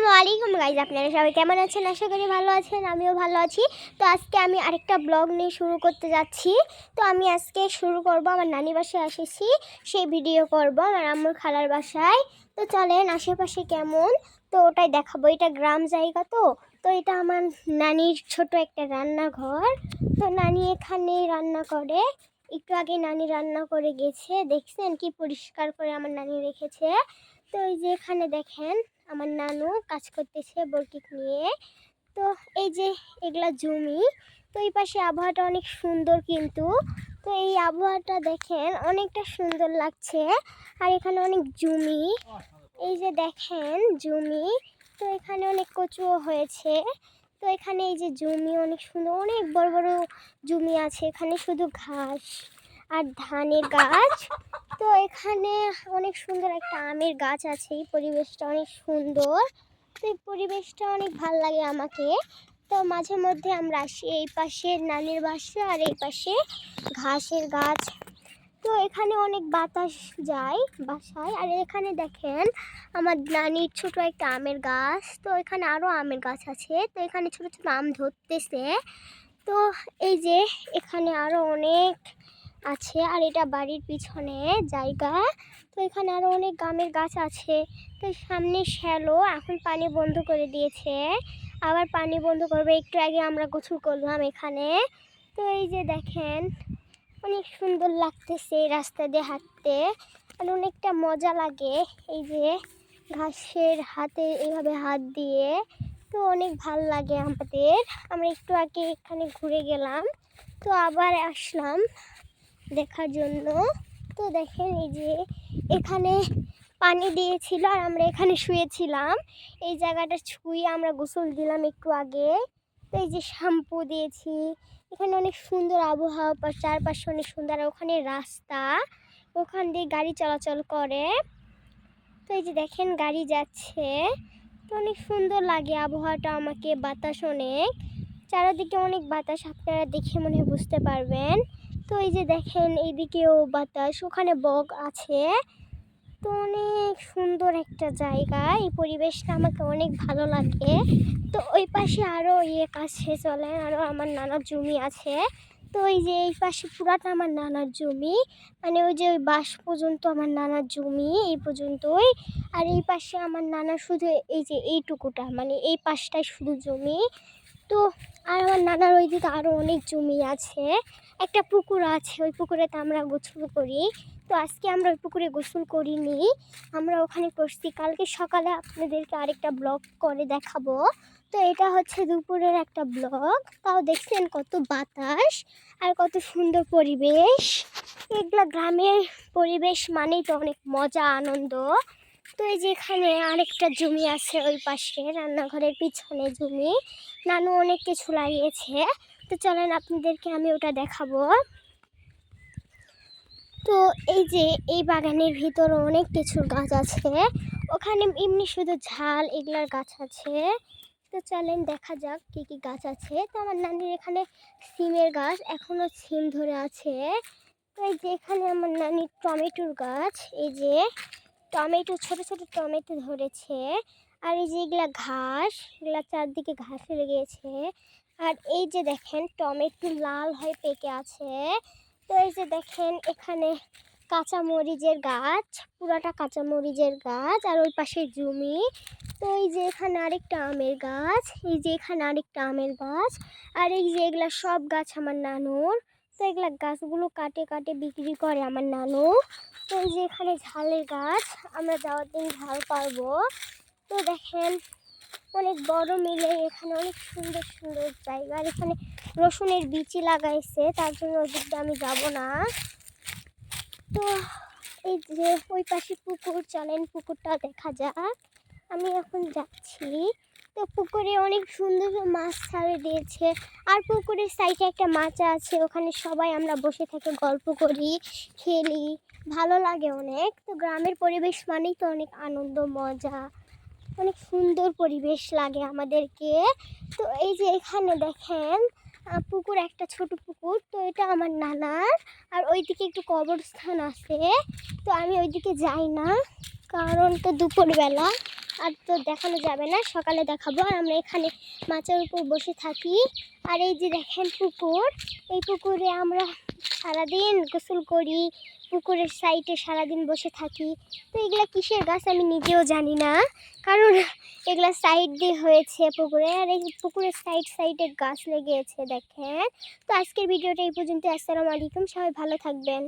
আসসালামু আলাইকুম গাইজ, আপনারা সবাই কেমন আছেন? আশা করি ভালো আছেন, আমিও ভালো আছি। তো আজকে আমি আরেকটা ব্লগ নিয়ে শুরু করতে যাচ্ছি। তো আমি আজকে শুরু করব আমার নানি বাসায় এসেছি, সেই ভিডিও করব আমার আম্মুর খালার বাসায়। তো চলেন আশেপাশে কেমন, তো ওটাই দেখাবো। এটা গ্রাম জায়গা, তো তো এটা আমার নানির ছোট একটা রান্নাঘর। তো নানি এখানেই রান্না করে। একটু আগে নানি রান্না করে গেছে, দেখছেন কি পরিষ্কার করে আমার নানি রেখেছে। তো এই যে এখানে দেখেন আমার নানু কাজ করতেছে বরকি নিয়ে। তো এই যে এগুলা জমি। তো এই পাশে আবহাওয়াটা অনেক সুন্দর, কিন্তু তো এই আবহাওয়াটা দেখেন অনেকটা সুন্দর লাগছে। আর এখানে অনেক জমি, এই যে দেখেন জমি। তো এখানে অনেক কচুও হয়েছে। তো এখানে এই যে জমি অনেক সুন্দর, অনেক বড় বড় জমি আছে। এখানে শুধু ঘাস আর ধানের গাছ। তো এখানে অনেক সুন্দর একটা আমের গাছ আছে। এই পরিবেশটা অনেক সুন্দর। তো এই পরিবেশটা অনেক ভালো লাগে আমাকে। তো মাঝে মধ্যে আমরা আসি এই পাশে নানির বাসা, আর এই পাশে ঘাসের গাছ। তো এখানে অনেক বাতাস যায় বাসায়। আর এখানে দেখেন আমার নানির ছোট একটা আমের গাছ। তো এখানে আরও আমের গাছ আছে। তো এখানে ছোট ছোট আম ধরতেছে। তো এই যে এখানে আরও অনেক আছে। আর এটা বাড়ির পিছনে জায়গা। তো এখানে আরও অনেক আমের গাছ আছে। তো সামনে শ্যালো, এখন পানি বন্ধ করে দিয়েছে, আবার পানি বন্ধ করবে। একটু আগে আমরা গোসল করলাম এখানে। তো এই যে দেখেন অনেক সুন্দর লাগতেছে রাস্তা দিয়ে হাঁটতে, আর অনেকটা মজা লাগে। এই যে ঘাসের হাতে এইভাবে হাত দিয়ে, তো অনেক ভাল লাগে আমাদের। আমরা একটু আগে এখানে ঘুরে গেলাম, তো আবার আসলাম দেখার জন্য। তো দেখেন এই যে এখানে পানি দিয়েছিল, আর আমরা এখানে শুয়েছিলাম। এই জায়গাটা ছুঁয়ে আমরা গোসল দিলাম একটু আগে। তো এই যে শ্যাম্পু দিয়েছি। এখানে অনেক সুন্দর আবহাওয়া, চারপাশে অনেক সুন্দর। ওখানে রাস্তা, ওখান দিয়ে গাড়ি চলাচল করে। তো এই যে দেখেন গাড়ি যাচ্ছে। তো অনেক সুন্দর লাগে আবহাওয়াটা আমাকে, বাতাস অনেক, চারিদিকে অনেক বাতাস, আপনারা দেখে মনে হয় বুঝতে পারবেন। তো এই যে দেখেন এইদিকেও বাতাস, ওখানে বক আছে। তো অনেক সুন্দর একটা জায়গা, এই পরিবেশটা আমাকে অনেক ভালো লাগে। তো ওই পাশে আরও কাছে চলেন, আরও আমার নানার জমি আছে। তো এই যে এই পাশে পুরাটা আমার নানার জমি, মানে ওই যে ওই বাস পর্যন্ত আমার নানার জমি, এই পর্যন্তই। আর এই পাশে আমার নানা শুধু এই যে এইটুকুটা, মানে এই পাশটাই শুধু জমি। তো আর আমার নানার ওইদিকে আরও অনেক জমি আছে। একটা পুকুর আছে, ওই পুকুরেতে আমরা গোসল করি। তো আজকে আমরা ওই পুকুরে গোসল করিনি, আমরা ওখানে করছি। কালকে সকালে আপনাদেরকে আরেকটা ব্লগ করে দেখাবো। তো এটা হচ্ছে দুপুরের একটা ব্লগ। তাও দেখছেন কত বাতাস আর কত সুন্দর পরিবেশ। এগুলা গ্রামের পরিবেশ মানেই তো অনেক মজা, আনন্দ। তো এই যে এখানে আরেকটা জমি আছে, ওই পাশে রান্নাঘরের পিছনে জমি। নানু অনেক কিছু লাগিয়েছে। তো চলেন আপনাদেরকে আমি ওটা দেখাবো। তো এই যে এই বাগানের ভিতরে অনেক কিছুর গাছ আছে। ওখানে এমনি শুধু ঝাল এগুলার গাছ আছে। তো চলেন দেখা যাক কি কি গাছ আছে। তো আমার নানির এখানে সিমের গাছ, এখনো সিম ধরে আছে। তো এই যে এখানে আমার নানির টমেটোর গাছ, এই যে টমেটো, ছোট ছোট টমেটো ধরেছে। আর এই যে এগুলা ঘাস, এগুলা চারদিকে ঘাস লেগেছে। আর এই যে দেখেন টমেটো লাল হয়ে পেকে আছে। তো এই যে দেখেন এখানে কাঁচামরিচের গাছ, পুরাটা কাঁচামরিচের গাছ। আর ওই পাশে জমি। তো এই যে এখানে আরেকটা আমের গাছ, এই যে এখানে আরেকটা আমের গাছ। আর এই যে এগুলা সব গাছ আমার নানুর। তো এগুলা গাছগুলো কাটে কাটে বিক্রি করে আমার নানু। তো এই যে এখানে ঝালের গাছ, আমরা যাওয়ার দিন ঝাল পারবো। তো দেখেন অনেক বড় মিলে, এখানে অনেক সুন্দর সুন্দর জায়গা। আর এখানে রসুনের বিচি লাগাইছে, তার জন্য ওই দিকটা আমি যাব না। তো এই যে ওই পাশে পুকুর, চলেন পুকুরটা দেখা যাক। আমি এখন যাচ্ছি। তো পুকুরে অনেক সুন্দর মাছ ছাড়ে দিয়েছে। আর পুকুরের সাইডে একটা মাচা আছে, ওখানে সবাই আমরা বসে থেকে গল্প করি, খেলি, ভালো লাগে অনেক। তো গ্রামের পরিবেশ মানেই তো অনেক আনন্দ, মজা, অনেক সুন্দর পরিবেশ লাগে আমাদেরকে। তো এই যে এখানে দেখেন পুকুর, একটা ছোট পুকুর। তো এটা আমার নানার। আর ওইদিকে একটু কবরস্থান আছে। তো আমি ওইদিকে যাই না, কারণ তো দুপুরবেলা, আর তো দেখানো যাবে না, সকালে দেখাবো। আর আমরা এখানে মাচার উপর বসে থাকি। আর এই যে দেখেন পুকুর, এই পুকুরে আমরা সারাদিন গোসল করি, পুকুরের সাইডে সারাদিন বসে থাকি। তো এগুলা কিসের গাছ আমি নিজেও জানি না, কারণ এগুলা সাইড দিয়ে হয়েছে পুকুরে। আর এই পুকুরের সাইডে গাছ লেগেছে দেখেন। তো আজকের ভিডিওটা এই পর্যন্ত। আসসালামু আলাইকুম, সবাই ভালো থাকবেন।